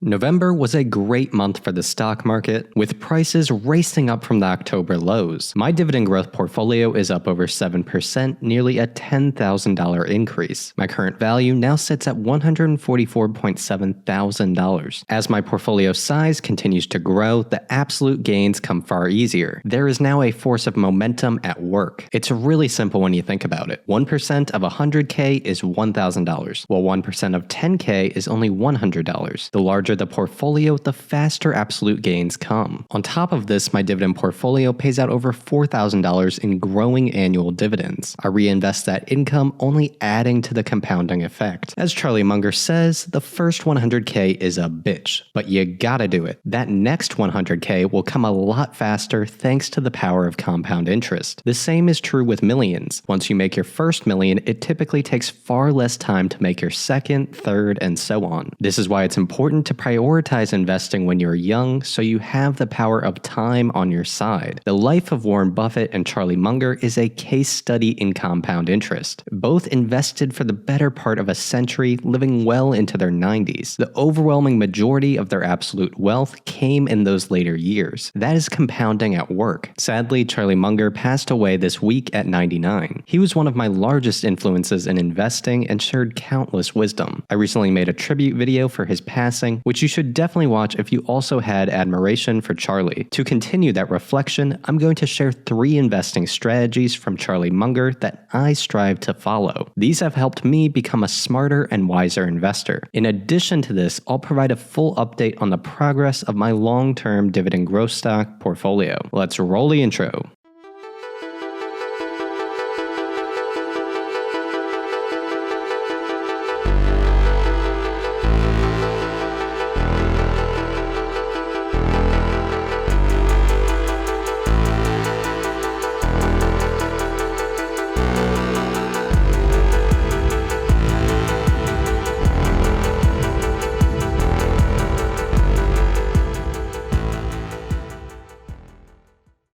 November was a great month for the stock market, with prices racing up from the October lows. My dividend growth portfolio is up over 7%, nearly a $10,000 increase. My current value now sits at $144.7 thousand. As my portfolio size continues to grow, the absolute gains come far easier. There is now a force of momentum at work. It's really simple when you think about it. 1% of $100K is $1,000, while 1% of $10K is only $100. The larger the portfolio, the faster absolute gains come. On top of this, my dividend portfolio pays out over $4,000 in growing annual dividends. I reinvest that income, only adding to the compounding effect. As Charlie Munger says, the first 100K is a bitch, but you gotta do it. That next 100K will come a lot faster thanks to the power of compound interest. The same is true with millions. Once you make your first million, it typically takes far less time to make your second, third, and so on. This is why it's important to prioritize investing when you're young so you have the power of time on your side. The life of Warren Buffett and Charlie Munger is a case study in compound interest. Both invested for the better part of a century, living well into their 90s. The overwhelming majority of their absolute wealth came in those later years. That is compounding at work. Sadly, Charlie Munger passed away this week at 99. He was one of my largest influences in investing and shared countless wisdom. I recently made a tribute video for his passing, which you should definitely watch if you also had admiration for Charlie. To continue that reflection, I'm going to share 3 investing strategies from Charlie Munger that I strive to follow. These have helped me become a smarter and wiser investor. In addition to this, I'll provide a full update on the progress of my long-term dividend growth stock portfolio. Let's roll the intro.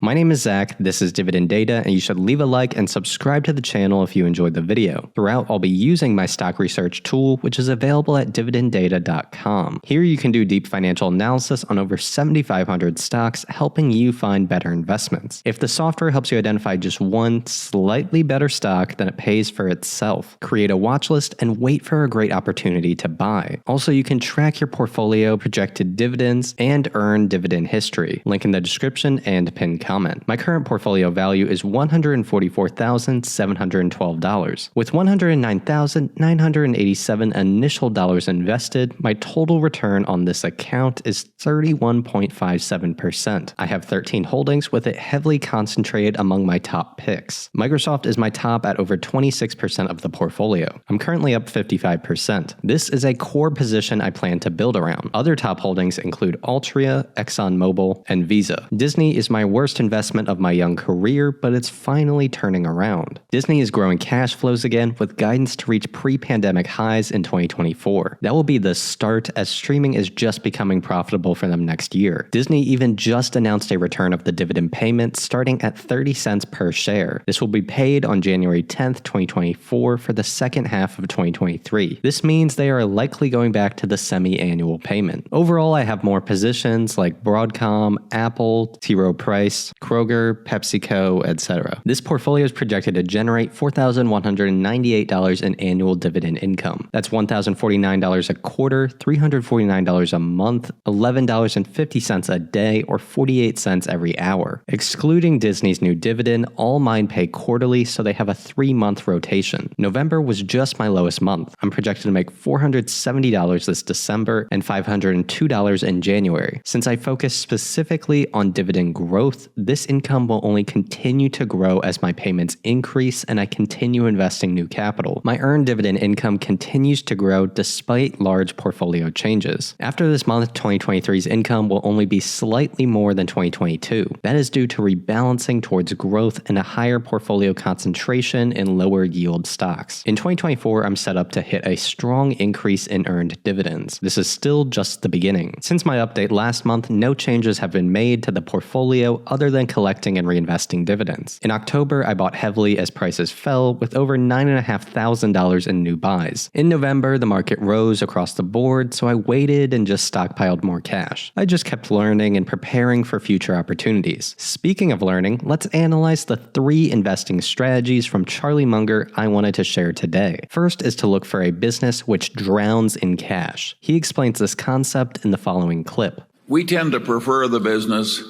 My name is Zach, this is Dividend Data, and you should leave a like and subscribe to the channel if you enjoyed the video. Throughout, I'll be using my stock research tool, which is available at dividenddata.com. Here you can do deep financial analysis on over 7,500 stocks, helping you find better investments. If the software helps you identify just one slightly better stock, then it pays for itself. Create a watch list and wait for a great opportunity to buy. Also, you can track your portfolio, projected dividends, and earn dividend history. Link in the description and pinned comment. My current portfolio value is $144,712. With $109,987 initial dollars invested, my total return on this account is 31.57%. I have 13 holdings, with it heavily concentrated among my top picks. Microsoft is my top at over 26% of the portfolio. I'm currently up 55%. This is a core position I plan to build around. Other top holdings include Altria, ExxonMobil, and Visa. Disney is my worst investment of my young career, but it's finally turning around. Disney is growing cash flows again, with guidance to reach pre-pandemic highs in 2024. That will be the start, as streaming is just becoming profitable for them next year. Disney even just announced a return of the dividend payment, starting at 30 cents per share. This will be paid on January 10th, 2024 for the second half of 2023. This means they are likely going back to the semi-annual payment. Overall, I have more positions like Broadcom, Apple, T. Rowe Price, Kroger, PepsiCo, etc. This portfolio is projected to generate $4,198 in annual dividend income. That's $1,049 a quarter, $349 a month, $11.50 a day, or 48 cents every hour. Excluding Disney's new dividend, all mine pay quarterly, so they have a 3-month rotation. November was just my lowest month. I'm projected to make $470 this December and $502 in January. Since I focus specifically on dividend growth, this income will only continue to grow as my payments increase and I continue investing new capital. My earned dividend income continues to grow despite large portfolio changes. After this month, 2023's income will only be slightly more than 2022. That is due to rebalancing towards growth and a higher portfolio concentration in lower yield stocks. In 2024, I'm set up to hit a strong increase in earned dividends. This is still just the beginning. Since my update last month, no changes have been made to the portfolio other than than collecting and reinvesting dividends. In October, I bought heavily as prices fell, with over $9,500 in new buys. In November, the market rose across the board, so I waited and just stockpiled more cash. I just kept learning and preparing for future opportunities. Speaking of learning, let's analyze the 3 investing strategies from Charlie Munger I wanted to share today. First is to look for a business which drowns in cash. He explains this concept in the following clip. We tend to prefer the business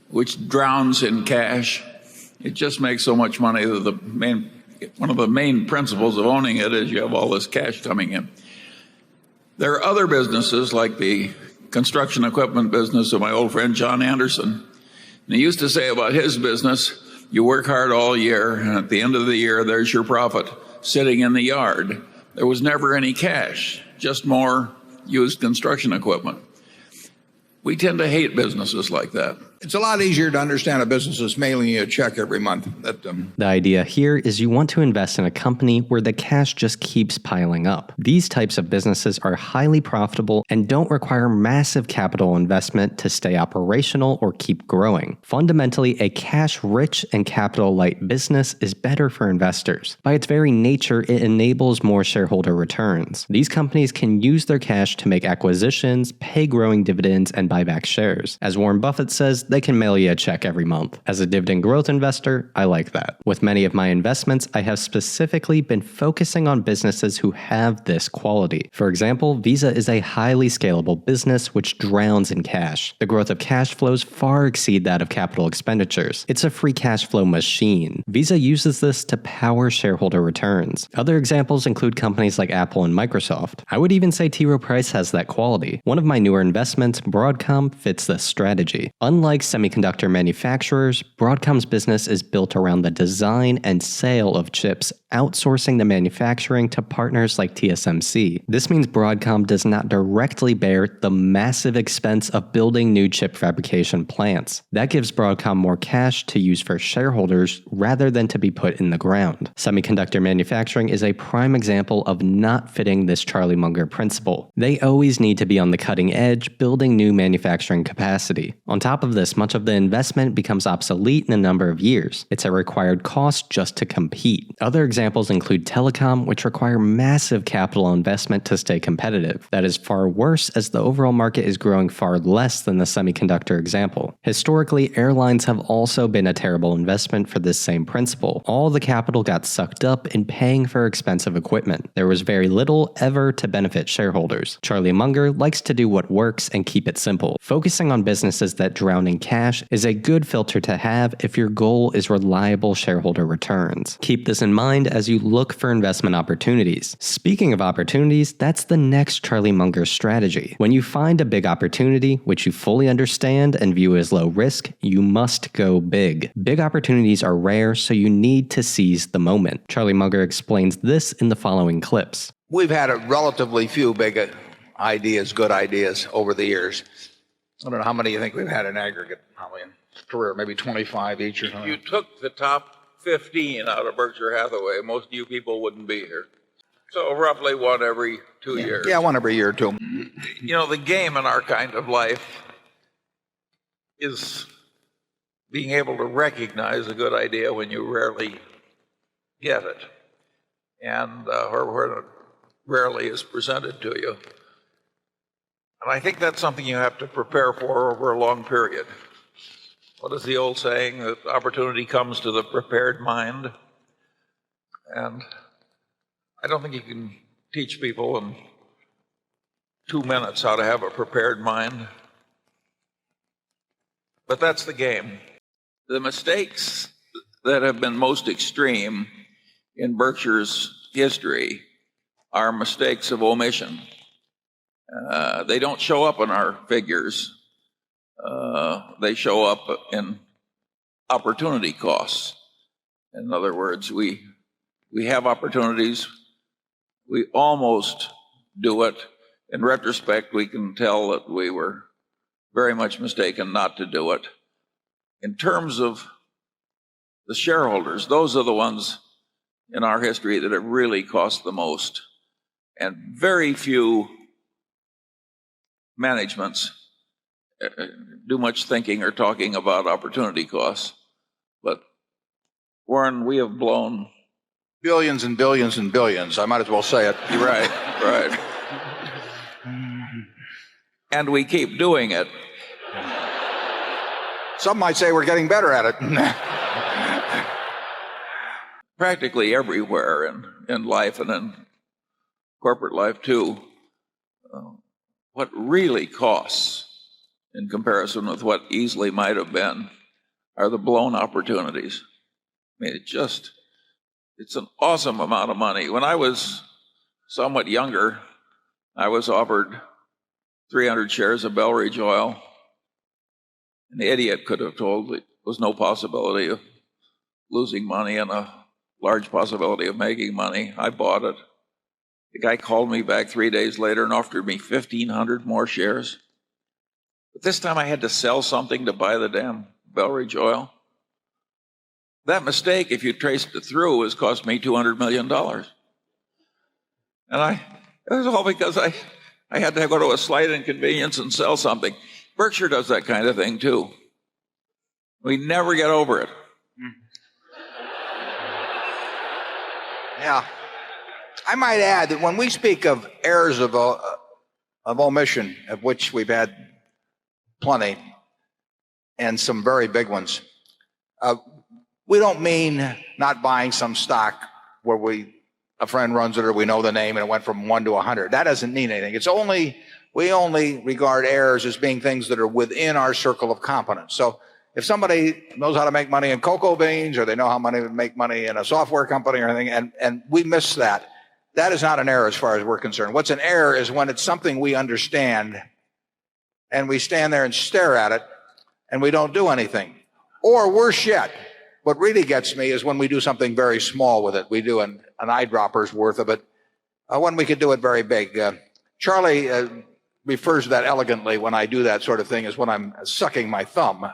which drowns in cash. It just makes so much money that one of the main principles of owning it is you have all this cash coming in. There are other businesses like the construction equipment business of my old friend John Anderson. And he used to say about his business, you work hard all year, and at the end of the year, there's your profit sitting in the yard. There was never any cash, just more used construction equipment. We tend to hate businesses like that. It's a lot easier to understand a business is mailing you a check every month. The idea here is you want to invest in a company where the cash just keeps piling up. These types of businesses are highly profitable and don't require massive capital investment to stay operational or keep growing. Fundamentally, a cash-rich and capital-light business is better for investors. By its very nature, it enables more shareholder returns. These companies can use their cash to make acquisitions, pay growing dividends, and buy back shares. As Warren Buffett says, they can mail you a check every month. As a dividend growth investor, I like that. With many of my investments, I have specifically been focusing on businesses who have this quality. For example, Visa is a highly scalable business which drowns in cash. The growth of cash flows far exceed that of capital expenditures. It's a free cash flow machine. Visa uses this to power shareholder returns. Other examples include companies like Apple and Microsoft. I would even say T. Rowe Price has that quality. One of my newer investments, Broadcom, fits this strategy. Unlike semiconductor manufacturers, Broadcom's business is built around the design and sale of chips, outsourcing the manufacturing to partners like TSMC. This means Broadcom does not directly bear the massive expense of building new chip fabrication plants. That gives Broadcom more cash to use for shareholders rather than to be put in the ground. Semiconductor manufacturing is a prime example of not fitting this Charlie Munger principle. They always need to be on the cutting edge, building new manufacturing capacity. On top of this, much of the investment becomes obsolete in a number of years. It's a required cost just to compete. Other examples include telecom, which require massive capital investment to stay competitive. That is far worse as the overall market is growing far less than the semiconductor example. Historically, airlines have also been a terrible investment for this same principle. All the capital got sucked up in paying for expensive equipment. There was very little ever to benefit shareholders. Charlie Munger likes to do what works and keep it simple. Focusing on businesses that drown in cash is a good filter to have if your goal is reliable shareholder returns. Keep this in mind as you look for investment opportunities. Speaking of opportunities, that's the next Charlie Munger strategy. When you find a big opportunity, which you fully understand and view as low risk, you must go big. Big opportunities are rare, so you need to seize the moment. Charlie Munger explains this in the following clips. We've had a relatively few big ideas, good ideas over the years. I don't know how many you think we've had in aggregate, probably in career, maybe 25 each or something. If you took the top 15 out of Berkshire Hathaway, most of you people wouldn't be here. So roughly one every 2 years. Yeah, one every year or two. You know, the game in our kind of life is being able to recognize a good idea when you rarely get it, and where it rarely is presented to you. And I think that's something you have to prepare for over a long period. What is the old saying? That opportunity comes to the prepared mind. And I don't think you can teach people in 2 minutes how to have a prepared mind. But that's the game. The mistakes that have been most extreme in Berkshire's history are mistakes of omission. They don't show up in our figures. They show up in opportunity costs. In other words, we have opportunities. We almost do it. In retrospect, we can tell that we were very much mistaken not to do it. In terms of the shareholders, those are the ones in our history that have really cost the most. And very few managements do much thinking or talking about opportunity costs. But Warren, we have blown billions and billions and billions. I might as well say it. right, right. And we keep doing it. Some might say we're getting better at it. Practically everywhere in life and in corporate life too. What really costs in comparison with what easily might have been are the blown opportunities. I mean, it's an awesome amount of money. When I was somewhat younger, I was offered 300 shares of Belridge Oil. An idiot could have told there was no possibility of losing money and a large possibility of making money. I bought it. The guy called me back 3 days later and offered me 1,500 more shares. But this time I had to sell something to buy the damn Belridge Oil. That mistake, if you traced it through, has cost me $200 million. And it was all because I had to go to a slight inconvenience and sell something. Berkshire does that kind of thing too. We never get over it. Yeah. I might add that when we speak of errors of omission, of which we've had plenty, and some very big ones, we don't mean not buying some stock where a friend runs it or we know the name and it went from 1 to 100. That doesn't mean anything. We only regard errors as being things that are within our circle of competence. So if somebody knows how to make money in cocoa beans, or they know how to make money in a software company or anything, and we miss that, that is not an error as far as we're concerned. What's an error is when it's something we understand and we stand there and stare at it and we don't do anything. Or worse yet, what really gets me is when we do something very small with it. We do an eyedropper's worth of it when we could do it very big. Charlie refers to that elegantly when I do that sort of thing as when I'm sucking my thumb.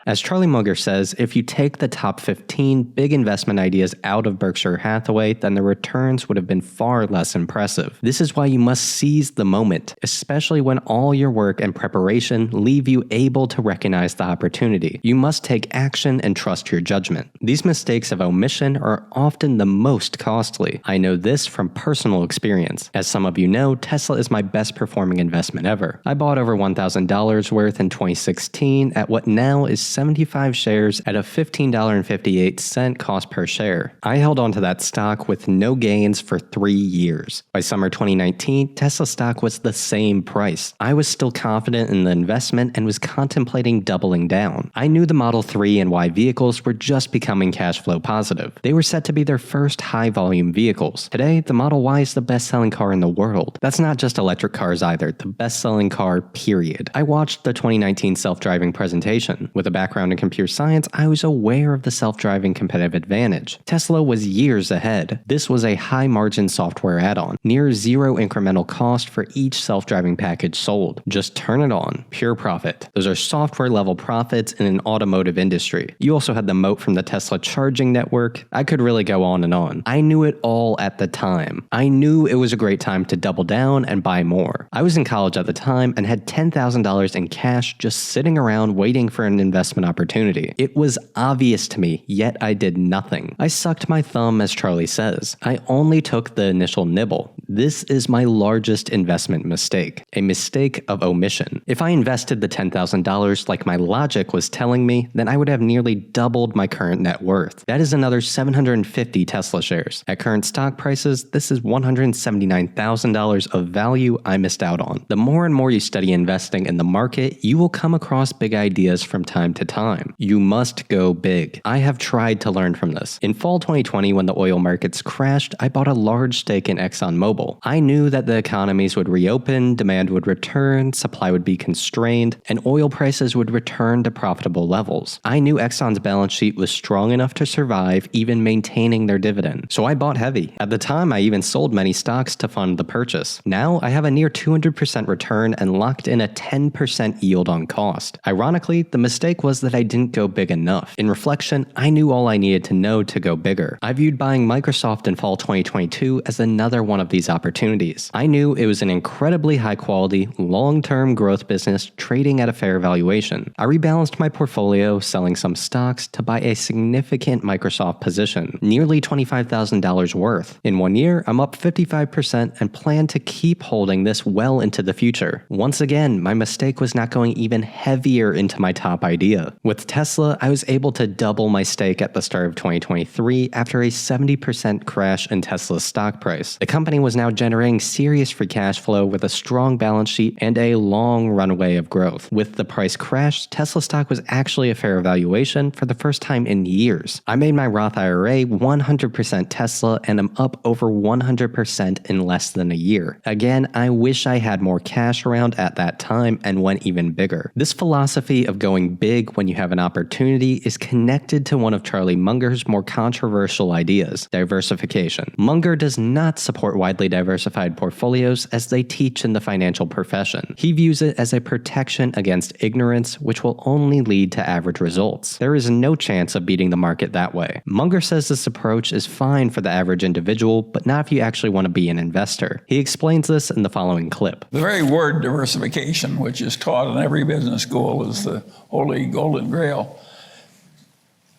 As Charlie Munger says, if you take the top 15 big investment ideas out of Berkshire Hathaway, then the returns would have been far less impressive. This is why you must seize the moment, especially when all your work and preparation leave you able to recognize the opportunity. You must take action and trust your judgment. These mistakes of omission are often the most costly. I know this from personal experience. As some of you know, Tesla is my best performing investment ever. I bought over $1,000 worth in 2016 at what now is 75 shares at a $15.58 cost per share. I held onto that stock with no gains for 3 years. By summer 2019, Tesla stock was the same price. I was still confident in the investment and was contemplating doubling down. I knew the Model 3 and Y vehicles were just becoming cash flow positive. They were set to be their first high-volume vehicles. Today, the Model Y is the best-selling car in the world. That's not just electric cars either, the best-selling car, period. I watched the 2019 self-driving presentation. With a background in computer science, I was aware of the self-driving competitive advantage. Tesla was years ahead. This was a high-margin software add-on, near zero incremental cost for each self-driving package sold. Just turn it on, pure profit. Those are software-level profits in an automotive industry. You also had the moat from the Tesla charging network. I could really go on and on. I knew it all at the time. I knew it was a great time to double down and buy more. I was in college at the time and had $10,000 in cash just sitting around waiting for an investment opportunity. It was obvious to me, yet I did nothing. I sucked my thumb, as Charlie says. I only took the initial nibble. This is my largest investment mistake, a mistake of omission. If I invested the $10,000 like my logic was telling me, then I would have nearly doubled my current net worth. That is another 750 Tesla shares. At current stock prices, this is $179,000 of value I missed out on. The more and more you study investing in the market, you will come across big ideas from time to time. You must go big. I have tried to learn from this. In fall 2020, when the oil markets crashed, I bought a large stake in ExxonMobil. I knew that the economies would reopen, demand would return, supply would be constrained, and oil prices would return to profitable levels. I knew Exxon's balance sheet was strong enough to survive, even maintaining their dividend. So I bought heavy. At the time, I even sold many stocks to fund the purchase. Now, I have a near 200% return and locked in a 10% yield on cost. Ironically, the mistake was was that I didn't go big enough. In reflection, I knew all I needed to know to go bigger. I viewed buying Microsoft in fall 2022 as another one of these opportunities. I knew it was an incredibly high-quality, long-term growth business trading at a fair valuation. I rebalanced my portfolio, selling some stocks to buy a significant Microsoft position, nearly $25,000 worth. In 1 year, I'm up 55% and plan to keep holding this well into the future. Once again, my mistake was not going even heavier into my top idea. With Tesla, I was able to double my stake at the start of 2023 after a 70% crash in Tesla's stock price. The company was now generating serious free cash flow with a strong balance sheet and a long runway of growth. With the price crash, Tesla stock was actually a fair valuation for the first time in years. I made my Roth IRA 100% Tesla and I'm up over 100% in less than a year. Again, I wish I had more cash around at that time and went even bigger. This philosophy of going big when you have an opportunity is connected to one of Charlie Munger's more controversial ideas, diversification. Munger does not support widely diversified portfolios as they teach in the financial profession. He views it as a protection against ignorance, which will only lead to average results. There is no chance of beating the market that way. Munger says this approach is fine for the average individual, but not if you actually want to be an investor. He explains this in the following clip. The very word diversification, which is taught in every business school, is the holy golden grail,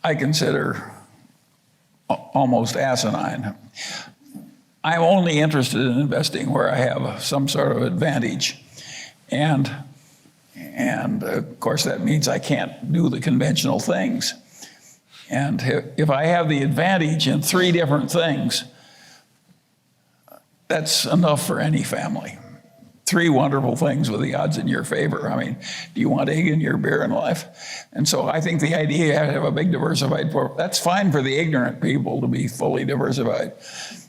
I consider almost asinine. I'm only interested in investing where I have some sort of advantage. And of course, that means I can't do the conventional things. And if I have the advantage in 3 different things, that's enough for any family. 3 wonderful things with the odds in your favor. I mean, do you want egg in your beer in life? And so I think the idea you have to have a big diversified portfolio, that's fine for the ignorant people to be fully diversified.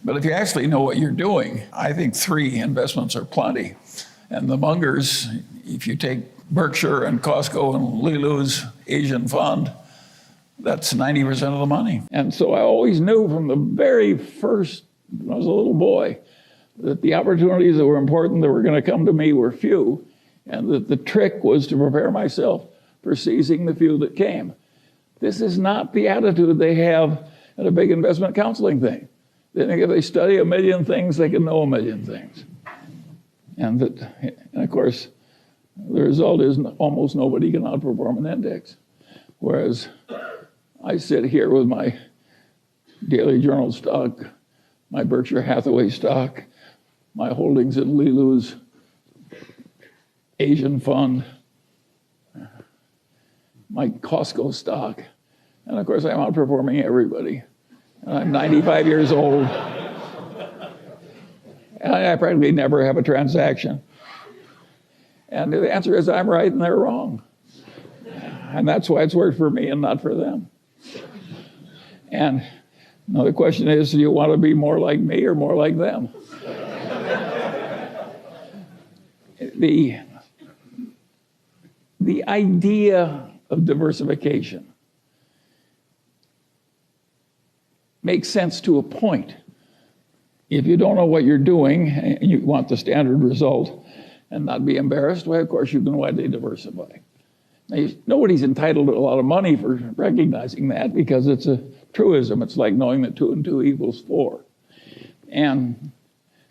But if you actually know what you're doing, I think 3 investments are plenty. And the Mungers, if you take Berkshire and Costco and Lilu's Asian fund, that's 90% of the money. And so I always knew from the very first, when I was a little boy, that the opportunities that were important that were going to come to me were few, and that the trick was to prepare myself for seizing the few that came. This is not the attitude they have at a big investment counseling thing. They think if they study 1 million things, they can know 1 million things. And of course, the result is almost nobody can outperform an index. Whereas I sit here with my Daily Journal stock, my Berkshire Hathaway stock, my holdings in Lilu's Asian fund, my Costco stock, and of course I'm outperforming everybody. And I'm 95 years old, and I practically never have a transaction. And the answer is I'm right and they're wrong. And that's why it's worked for me and not for them. And now the question is, do you want to be more like me or more like them? The idea of diversification makes sense to a point. If you don't know what you're doing and you want the standard result and not be embarrassed, well, of course, you can widely diversify. Now, nobody's entitled to a lot of money for recognizing that because it's a truism. It's like knowing that 2 and 2 equals 4.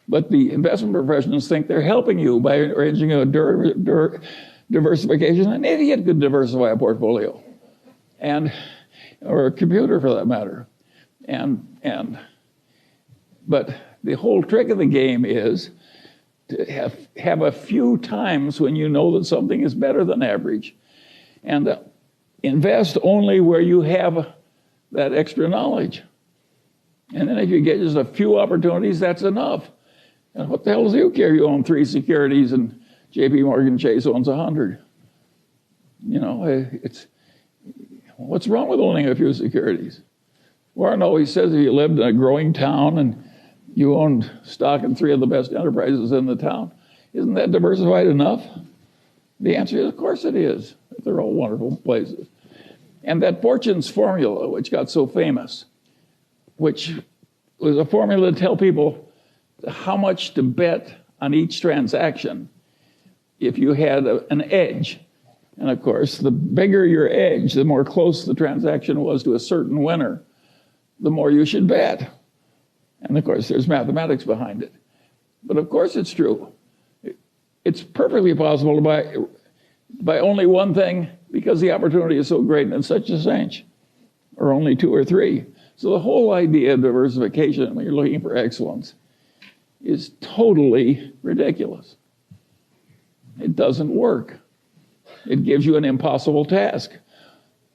But the investment professionals think they're helping you by arranging a diversification. An idiot could diversify a portfolio, or a computer for that matter. But the whole trick of the game is to have a few times when you know that something is better than average, and invest only where you have that extra knowledge. And then if you get just a few opportunities, that's enough. And what the hell does you care? You own 3 securities and JP Morgan Chase owns 100. You know, what's wrong with owning a few securities? Warren always says if you lived in a growing town and you owned stock in 3 of the best enterprises in the town, isn't that diversified enough? The answer is, of course it is. They're all wonderful places. And that Fortune's formula, which got so famous, which was a formula to tell people how much to bet on each transaction if you had an edge. And of course, the bigger your edge, the more close the transaction was to a certain winner, the more you should bet. And of course, there's mathematics behind it. But of course it's true. It's perfectly possible to buy only one thing because the opportunity is so great and in such a cinch, or only two or three. So the whole idea of diversification, when you're looking for excellence, is totally ridiculous. It doesn't work. It gives you an impossible task.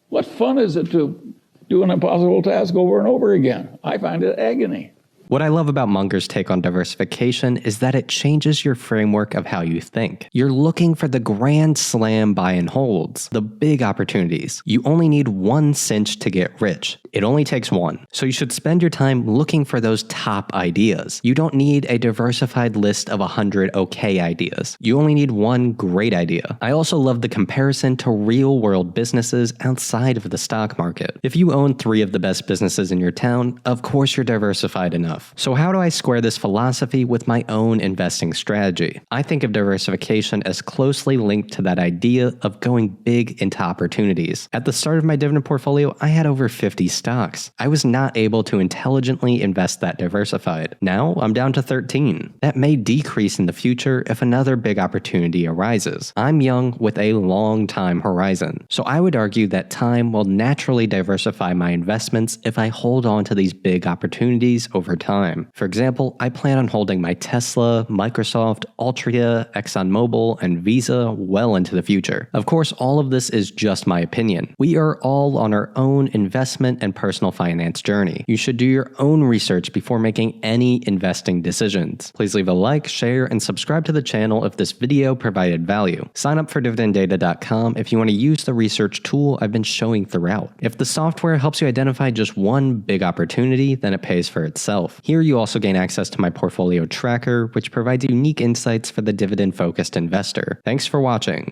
What fun is it to do an impossible task over and over again? I find it agony. What I love about Munger's take on diversification is that it changes your framework of how you think. You're looking for the grand slam buy and holds, the big opportunities. You only need one cinch to get rich. It only takes one. So you should spend your time looking for those top ideas. You don't need a diversified list of 100 okay ideas. You only need one great idea. I also love the comparison to real world businesses outside of the stock market. If you own 3 of the best businesses in your town, of course you're diversified enough. So how do I square this philosophy with my own investing strategy? I think of diversification as closely linked to that idea of going big into opportunities. At the start of my dividend portfolio, I had over 50 stocks. I was not able to intelligently invest that diversified. Now I'm down to 13. That may decrease in the future if another big opportunity arises. I'm young with a long time horizon. So I would argue that time will naturally diversify my investments if I hold on to these big opportunities over time. For example, I plan on holding my Tesla, Microsoft, Altria, ExxonMobil, and Visa well into the future. Of course, all of this is just my opinion. We are all on our own investment and personal finance journey. You should do your own research before making any investing decisions. Please leave a like, share, and subscribe to the channel if this video provided value. Sign up for dividenddata.com if you want to use the research tool I've been showing throughout. If the software helps you identify just one big opportunity, then it pays for itself. Here you also gain access to my portfolio tracker, which provides unique insights for the dividend-focused investor. Thanks for watching.